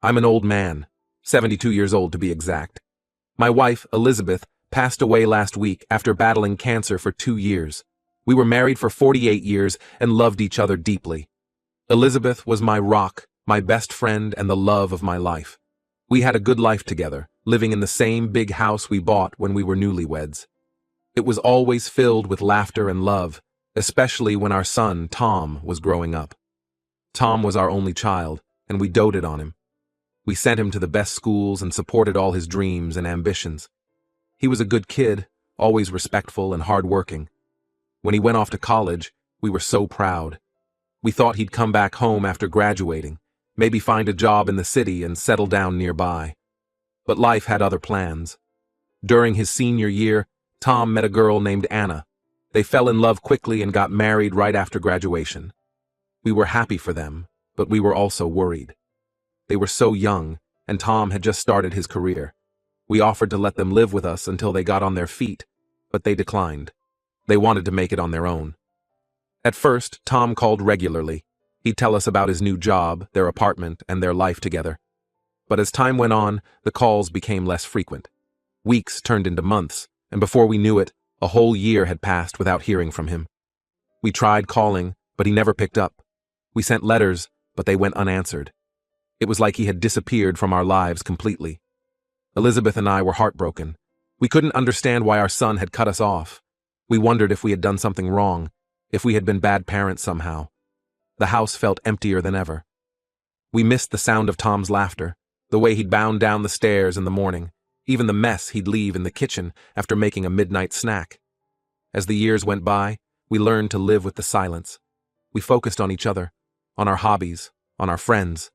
I'm an old man, 72 years old to be exact. My wife, Elizabeth, passed away last week after battling cancer for 2 years. We were married for 48 years and loved each other deeply. Elizabeth was my rock, my best friend, and the love of my life. We had a good life together, living in the same big house we bought when we were newlyweds. It was always filled with laughter and love, especially when our son, Tom, was growing up. Tom was our only child, and we doted on him. We sent him to the best schools and supported all his dreams and ambitions. He was a good kid, always respectful and hardworking. When he went off to college, we were so proud. We thought he'd come back home after graduating, maybe find a job in the city and settle down nearby. But life had other plans. During his senior year, Tom met a girl named Anna. They fell in love quickly and got married right after graduation. We were happy for them, but we were also worried. They were so young, and Tom had just started his career. We offered to let them live with us until they got on their feet, but they declined. They wanted to make it on their own. At first, Tom called regularly. He'd tell us about his new job, their apartment, and their life together. But as time went on, the calls became less frequent. Weeks turned into months, and before we knew it, a whole year had passed without hearing from him. We tried calling, but he never picked up. We sent letters, but they went unanswered. It was like he had disappeared from our lives completely. Elizabeth and I were heartbroken. We couldn't understand why our son had cut us off. We wondered if we had done something wrong, if we had been bad parents somehow. The house felt emptier than ever. We missed the sound of Tom's laughter, the way he'd bound down the stairs in the morning, even the mess he'd leave in the kitchen after making a midnight snack. As the years went by, we learned to live with the silence. We focused on each other, on our hobbies, on our friends.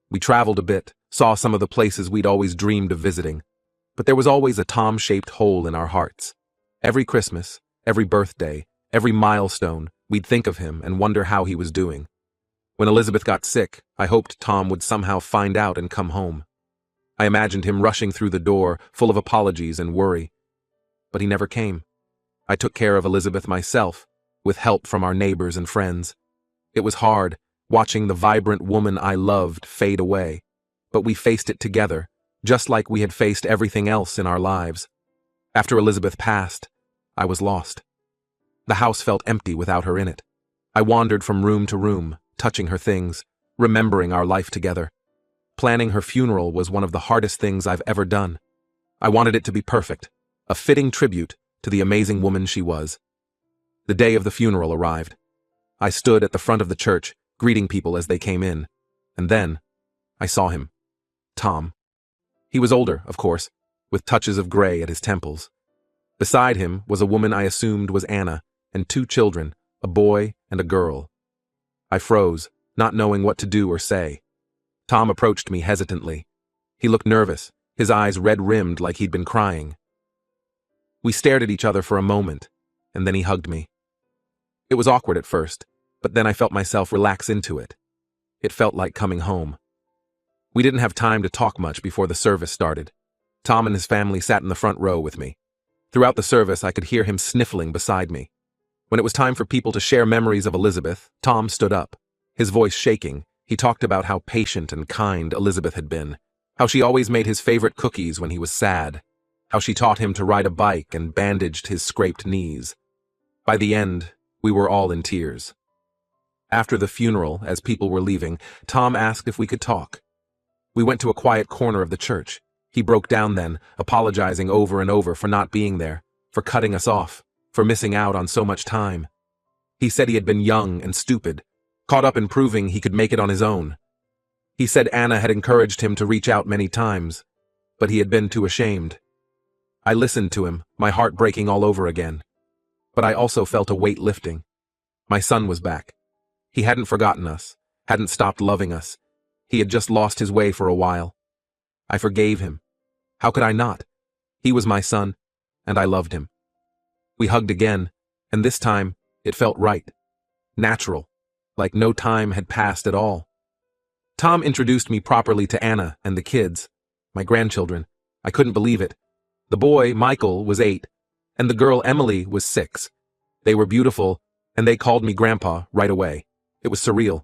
We traveled a bit, saw some of the places we'd always dreamed of visiting. But there was always a Tom-shaped hole in our hearts. Every Christmas, every birthday, every milestone, we'd think of him and wonder how he was doing. When Elizabeth got sick, I hoped Tom would somehow find out and come home. I imagined him rushing through the door, full of apologies and worry. But he never came. I took care of Elizabeth myself, with help from our neighbors and friends. It was hard, watching the vibrant woman I loved fade away. But we faced it together, just like we had faced everything else in our lives. After Elizabeth passed, I was lost. The house felt empty without her in it. I wandered from room to room, touching her things, remembering our life together. Planning her funeral was one of the hardest things I've ever done. I wanted it to be perfect, a fitting tribute to the amazing woman she was. The day of the funeral arrived. I stood at the front of the church, greeting people as they came in. And then, I saw him. Tom. He was older, of course, with touches of gray at his temples. Beside him was a woman I assumed was Anna, and 2 children, a boy and a girl. I froze, not knowing what to do or say. Tom approached me hesitantly. He looked nervous, his eyes red-rimmed like he'd been crying. We stared at each other for a moment, and then he hugged me. It was awkward at first, but then I felt myself relax into it. It felt like coming home. We didn't have time to talk much before the service started. Tom and his family sat in the front row with me. Throughout the service, I could hear him sniffling beside me. When it was time for people to share memories of Elizabeth, Tom stood up. His voice shaking, he talked about how patient and kind Elizabeth had been, how she always made his favorite cookies when he was sad, how she taught him to ride a bike and bandaged his scraped knees. By the end, we were all in tears. After the funeral, as people were leaving, Tom asked if we could talk. We went to a quiet corner of the church. He broke down then, apologizing over and over for not being there, for cutting us off, for missing out on so much time. He said he had been young and stupid, caught up in proving he could make it on his own. He said Anna had encouraged him to reach out many times, but he had been too ashamed. I listened to him, my heart breaking all over again. But I also felt a weight lifting. My son was back. He hadn't forgotten us, hadn't stopped loving us. He had just lost his way for a while. I forgave him. How could I not? He was my son, and I loved him. We hugged again, and this time it felt right. Natural, like no time had passed at all. Tom introduced me properly to Anna and the kids, my grandchildren. I couldn't believe it. The boy, Michael, was 8, and the girl, Emily, was 6. They were beautiful, and they called me Grandpa right away. It was surreal.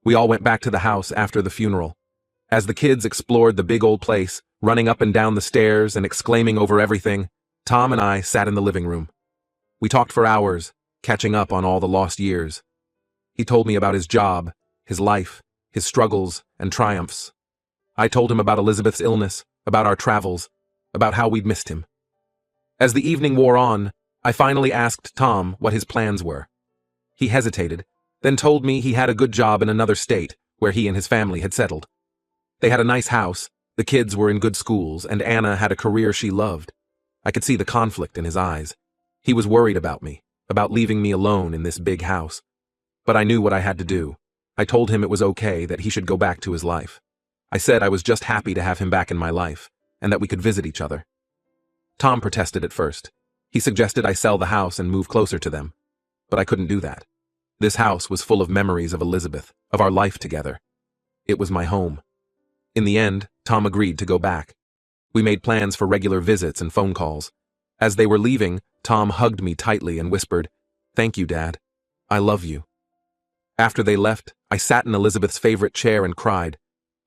We all went back to the house after the funeral. As the kids explored the big old place, running up and down the stairs and exclaiming over everything, Tom and I sat in the living room. We talked for hours, catching up on all the lost years. He told me about his job, his life, his struggles and triumphs. I told him about Elizabeth's illness, about our travels, about how we'd missed him. As the evening wore on, I finally asked Tom what his plans were. He hesitated, then told me he had a good job in another state where he and his family had settled. They had a nice house, the kids were in good schools, and Anna had a career she loved. I could see the conflict in his eyes. He was worried about me, about leaving me alone in this big house. But I knew what I had to do. I told him it was okay, that he should go back to his life. I said I was just happy to have him back in my life, and that we could visit each other. Tom protested at first. He suggested I sell the house and move closer to them. But I couldn't do that. This house was full of memories of Elizabeth, of our life together. It was my home. In the end, Tom agreed to go back. We made plans for regular visits and phone calls. As they were leaving, Tom hugged me tightly and whispered, "Thank you, Dad. I love you." After they left, I sat in Elizabeth's favorite chair and cried.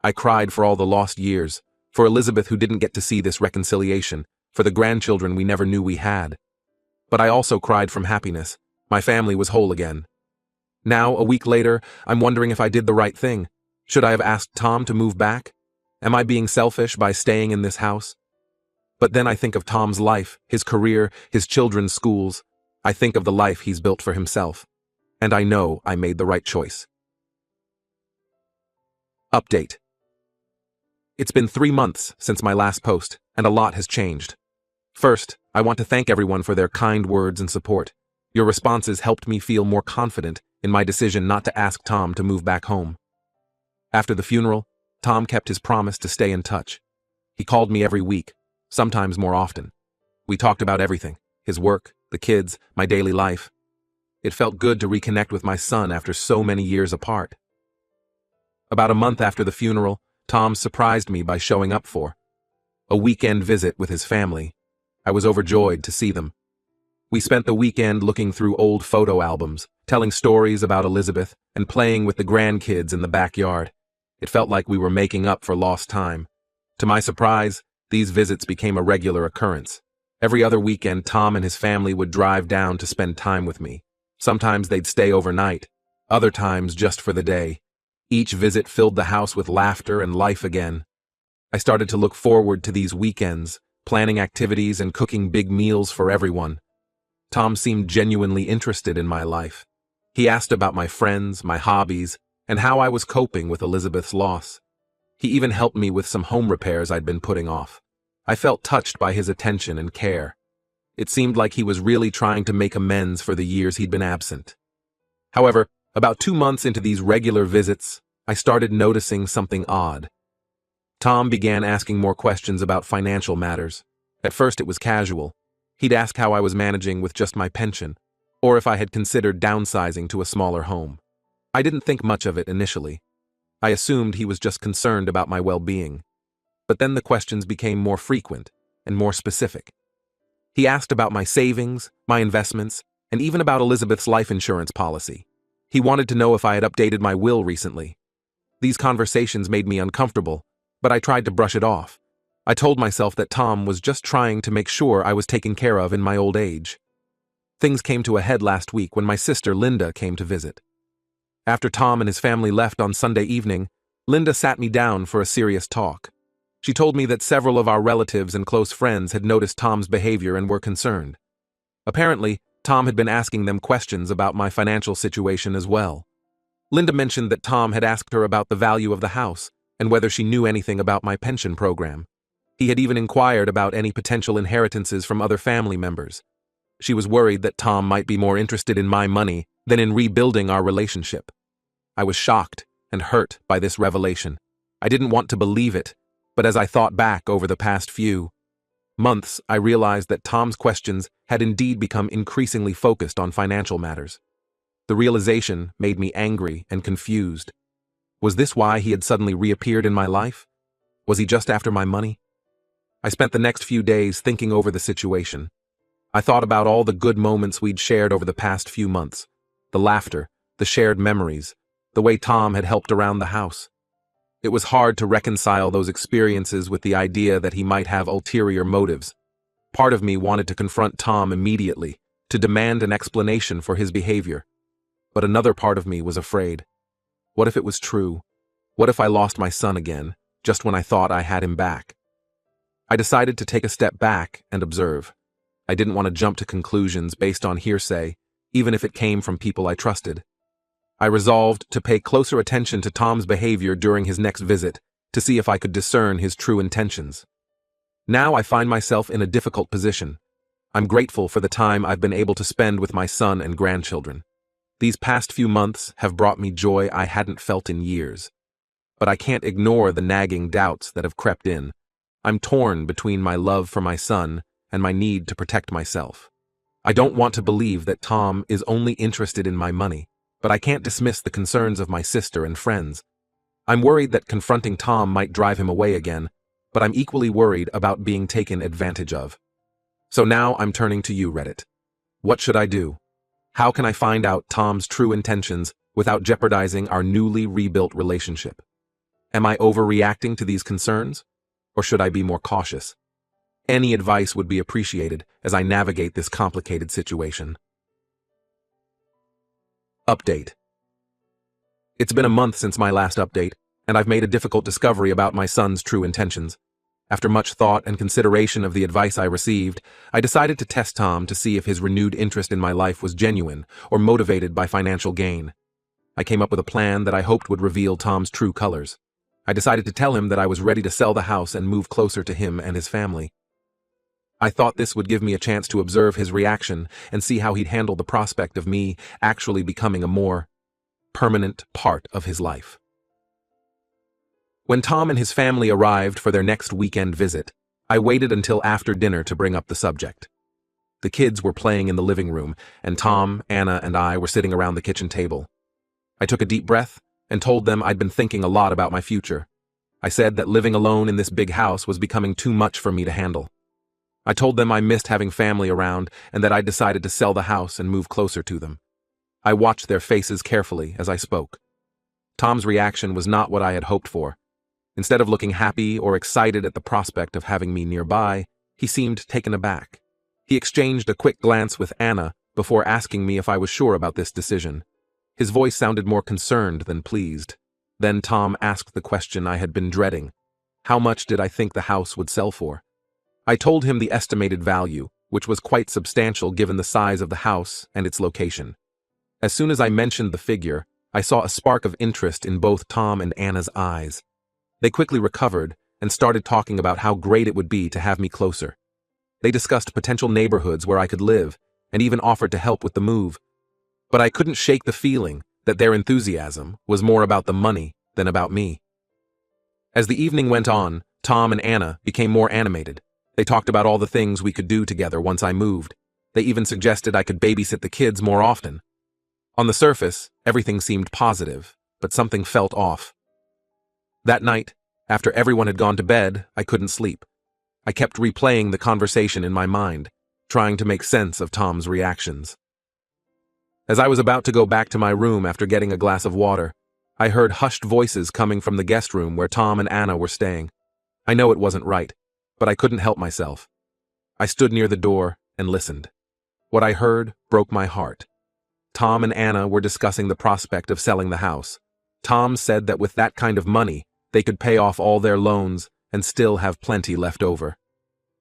I cried for all the lost years, for Elizabeth who didn't get to see this reconciliation, for the grandchildren we never knew we had. But I also cried from happiness. My family was whole again. Now, a week later, I'm wondering if I did the right thing. Should I have asked Tom to move back? Am I being selfish by staying in this house? But then I think of Tom's life, his career, his children's schools. I think of the life he's built for himself. And I know I made the right choice. Update. It's been 3 months since my last post, and a lot has changed. First, I want to thank everyone for their kind words and support. Your responses helped me feel more confident in my decision not to ask Tom to move back home. After the funeral, Tom kept his promise to stay in touch. He called me every week, sometimes more often. We talked about everything, his work, the kids, my daily life. It felt good to reconnect with my son after so many years apart. About a month after the funeral, Tom surprised me by showing up for a weekend visit with his family. I was overjoyed to see them. We spent the weekend looking through old photo albums, telling stories about Elizabeth, and playing with the grandkids in the backyard. It felt like we were making up for lost time. To my surprise, these visits became a regular occurrence. Every other weekend, Tom and his family would drive down to spend time with me. Sometimes they'd stay overnight, other times just for the day. Each visit filled the house with laughter and life again. I started to look forward to these weekends, planning activities and cooking big meals for everyone. Tom seemed genuinely interested in my life. He asked about my friends, my hobbies, and how I was coping with Elizabeth's loss. He even helped me with some home repairs I'd been putting off. I felt touched by his attention and care. It seemed like he was really trying to make amends for the years he'd been absent. However, about 2 months into these regular visits, I started noticing something odd. Tom began asking more questions about financial matters. At first it was casual. He'd ask how I was managing with just my pension, or if I had considered downsizing to a smaller home. I didn't think much of it initially. I assumed he was just concerned about my well-being. But then the questions became more frequent and more specific. He asked about my savings, my investments, and even about Elizabeth's life insurance policy. He wanted to know if I had updated my will recently. These conversations made me uncomfortable, but I tried to brush it off. I told myself that Tom was just trying to make sure I was taken care of in my old age. Things came to a head last week when my sister Linda came to visit. After Tom and his family left on Sunday evening, Linda sat me down for a serious talk. She told me that several of our relatives and close friends had noticed Tom's behavior and were concerned. Apparently, Tom had been asking them questions about my financial situation as well. Linda mentioned that Tom had asked her about the value of the house and whether she knew anything about my pension program. He had even inquired about any potential inheritances from other family members. She was worried that Tom might be more interested in my money than in rebuilding our relationship. I was shocked and hurt by this revelation. I didn't want to believe it, but as I thought back over the past few months, I realized that Tom's questions had indeed become increasingly focused on financial matters. The realization made me angry and confused. Was this why he had suddenly reappeared in my life? Was he just after my money? I spent the next few days thinking over the situation. I thought about all the good moments we'd shared over the past few months, the laughter, the shared memories, the way Tom had helped around the house. It was hard to reconcile those experiences with the idea that he might have ulterior motives. Part of me wanted to confront Tom immediately, to demand an explanation for his behavior. But another part of me was afraid. What if it was true? What if I lost my son again, just when I thought I had him back? I decided to take a step back and observe. I didn't want to jump to conclusions based on hearsay, even if it came from people I trusted. I resolved to pay closer attention to Tom's behavior during his next visit, to see if I could discern his true intentions. Now I find myself in a difficult position. I'm grateful for the time I've been able to spend with my son and grandchildren. These past few months have brought me joy I hadn't felt in years. But I can't ignore the nagging doubts that have crept in. I'm torn between my love for my son and my need to protect myself. I don't want to believe that Tom is only interested in my money, but I can't dismiss the concerns of my sister and friends. I'm worried that confronting Tom might drive him away again, but I'm equally worried about being taken advantage of. So now I'm turning to you, Reddit. What should I do? How can I find out Tom's true intentions without jeopardizing our newly rebuilt relationship? Am I overreacting to these concerns, or should I be more cautious? Any advice would be appreciated as I navigate this complicated situation. Update. It's been a month since my last update, and I've made a difficult discovery about my son's true intentions. After much thought and consideration of the advice I received, I decided to test Tom to see if his renewed interest in my life was genuine or motivated by financial gain. I came up with a plan that I hoped would reveal Tom's true colors. I decided to tell him that I was ready to sell the house and move closer to him and his family. I thought this would give me a chance to observe his reaction and see how he'd handle the prospect of me actually becoming a more permanent part of his life. When Tom and his family arrived for their next weekend visit, I waited until after dinner to bring up the subject. The kids were playing in the living room, and Tom, Anna, and I were sitting around the kitchen table. I took a deep breath and told them I'd been thinking a lot about my future. I said that living alone in this big house was becoming too much for me to handle. I told them I missed having family around and that I'd decided to sell the house and move closer to them. I watched their faces carefully as I spoke. Tom's reaction was not what I had hoped for. Instead of looking happy or excited at the prospect of having me nearby, he seemed taken aback. He exchanged a quick glance with Anna before asking me if I was sure about this decision. His voice sounded more concerned than pleased. Then Tom asked the question I had been dreading. How much did I think the house would sell for? I told him the estimated value, which was quite substantial given the size of the house and its location. As soon as I mentioned the figure, I saw a spark of interest in both Tom and Anna's eyes. They quickly recovered and started talking about how great it would be to have me closer. They discussed potential neighborhoods where I could live and even offered to help with the move. But I couldn't shake the feeling that their enthusiasm was more about the money than about me. As the evening went on, Tom and Anna became more animated. They talked about all the things we could do together once I moved. They even suggested I could babysit the kids more often. On the surface, everything seemed positive, but something felt off. That night, after everyone had gone to bed, I couldn't sleep. I kept replaying the conversation in my mind, trying to make sense of Tom's reactions. As I was about to go back to my room after getting a glass of water, I heard hushed voices coming from the guest room where Tom and Anna were staying. I know it wasn't right, but I couldn't help myself. I stood near the door and listened. What I heard broke my heart. Tom and Anna were discussing the prospect of selling the house. Tom said that with that kind of money, they could pay off all their loans and still have plenty left over.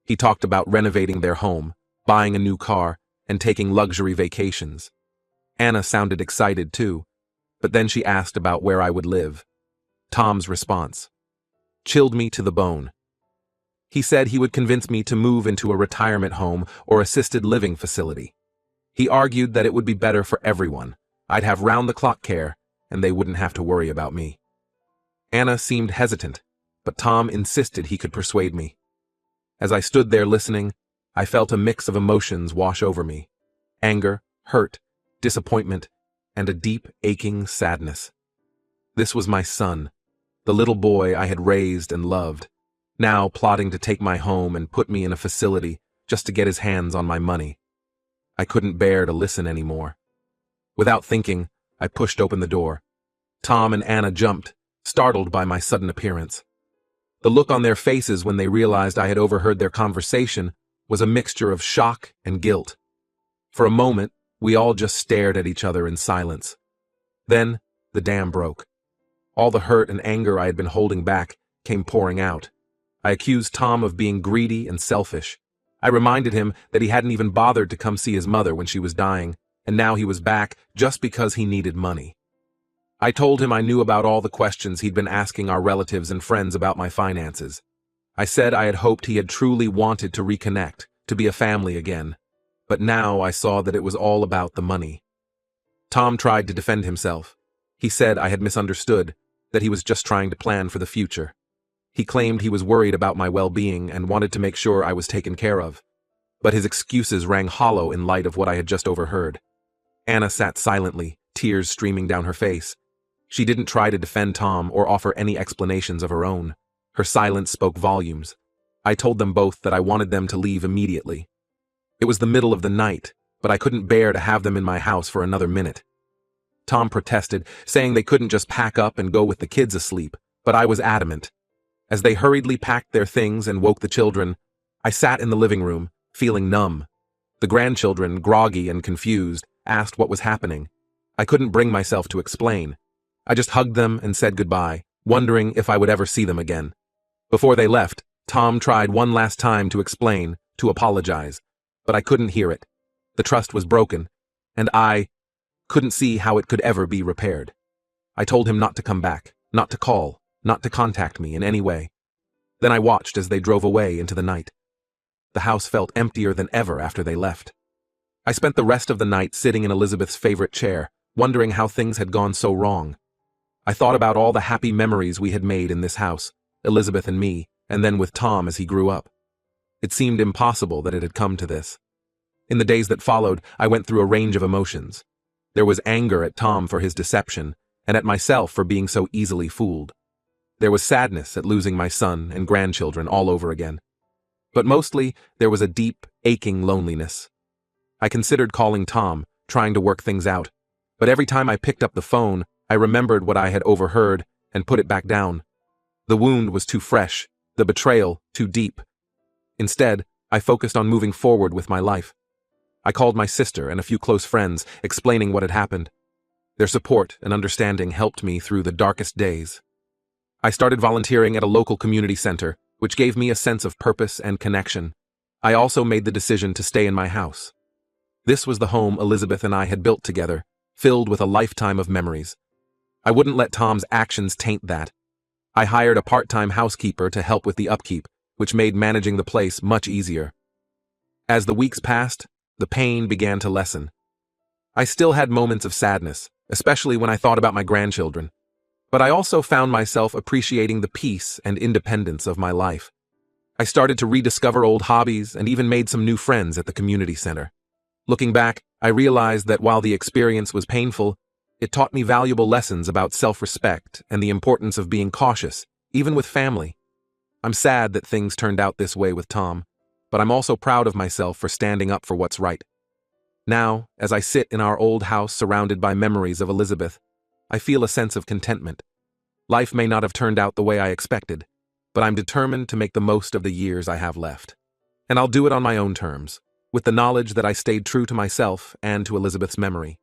He talked about renovating their home, buying a new car, and taking luxury vacations. Anna sounded excited too, but then she asked about where I would live. Tom's response chilled me to the bone. He said he would convince me to move into a retirement home or assisted living facility. He argued that it would be better for everyone. I'd have round-the-clock care, and they wouldn't have to worry about me. Anna seemed hesitant, but Tom insisted he could persuade me. As I stood there listening, I felt a mix of emotions wash over me. Anger, hurt, disappointment, and a deep, aching sadness. This was my son, the little boy I had raised and loved, now plotting to take my home and put me in a facility just to get his hands on my money. I couldn't bear to listen anymore. Without thinking, I pushed open the door. Tom and Anna jumped, startled by my sudden appearance. The look on their faces when they realized I had overheard their conversation was a mixture of shock and guilt. For a moment, we all just stared at each other in silence. Then, the dam broke. All the hurt and anger I had been holding back came pouring out. I accused Tom of being greedy and selfish. I reminded him that he hadn't even bothered to come see his mother when she was dying, and now he was back just because he needed money. I told him I knew about all the questions he'd been asking our relatives and friends about my finances. I said I had hoped he had truly wanted to reconnect, to be a family again. But now I saw that it was all about the money. Tom tried to defend himself. He said I had misunderstood, that he was just trying to plan for the future. He claimed he was worried about my well-being and wanted to make sure I was taken care of. But his excuses rang hollow in light of what I had just overheard. Anna sat silently, tears streaming down her face. She didn't try to defend Tom or offer any explanations of her own. Her silence spoke volumes. I told them both that I wanted them to leave immediately. It was the middle of the night, but I couldn't bear to have them in my house for another minute. Tom protested, saying they couldn't just pack up and go with the kids asleep, but I was adamant. As they hurriedly packed their things and woke the children, I sat in the living room, feeling numb. The grandchildren, groggy and confused, asked what was happening. I couldn't bring myself to explain. I just hugged them and said goodbye, wondering if I would ever see them again. Before they left, Tom tried one last time to explain, to apologize, but I couldn't hear it. The trust was broken, and I couldn't see how it could ever be repaired. I told him not to come back, not to call, not to contact me in any way. Then I watched as they drove away into the night. The house felt emptier than ever after they left. I spent the rest of the night sitting in Elizabeth's favorite chair, wondering how things had gone so wrong. I thought about all the happy memories we had made in this house, Elizabeth and me, and then with Tom as he grew up. It seemed impossible that it had come to this. In the days that followed, I went through a range of emotions. There was anger at Tom for his deception, and at myself for being so easily fooled. There was sadness at losing my son and grandchildren all over again. But mostly, there was a deep, aching loneliness. I considered calling Tom, trying to work things out, but every time I picked up the phone, I remembered what I had overheard and put it back down. The wound was too fresh, the betrayal too deep. Instead, I focused on moving forward with my life. I called my sister and a few close friends, explaining what had happened. Their support and understanding helped me through the darkest days. I started volunteering at a local community center, which gave me a sense of purpose and connection. I also made the decision to stay in my house. This was the home Elizabeth and I had built together, filled with a lifetime of memories. I wouldn't let Tom's actions taint that. I hired a part-time housekeeper to help with the upkeep, which made managing the place much easier. As the weeks passed, the pain began to lessen. I still had moments of sadness, especially when I thought about my grandchildren. But I also found myself appreciating the peace and independence of my life. I started to rediscover old hobbies and even made some new friends at the community center. Looking back, I realized that while the experience was painful, it taught me valuable lessons about self-respect and the importance of being cautious, even with family. I'm sad that things turned out this way with Tom, but I'm also proud of myself for standing up for what's right. Now, as I sit in our old house surrounded by memories of Elizabeth, I feel a sense of contentment. Life may not have turned out the way I expected, but I'm determined to make the most of the years I have left. And I'll do it on my own terms, with the knowledge that I stayed true to myself and to Elizabeth's memory.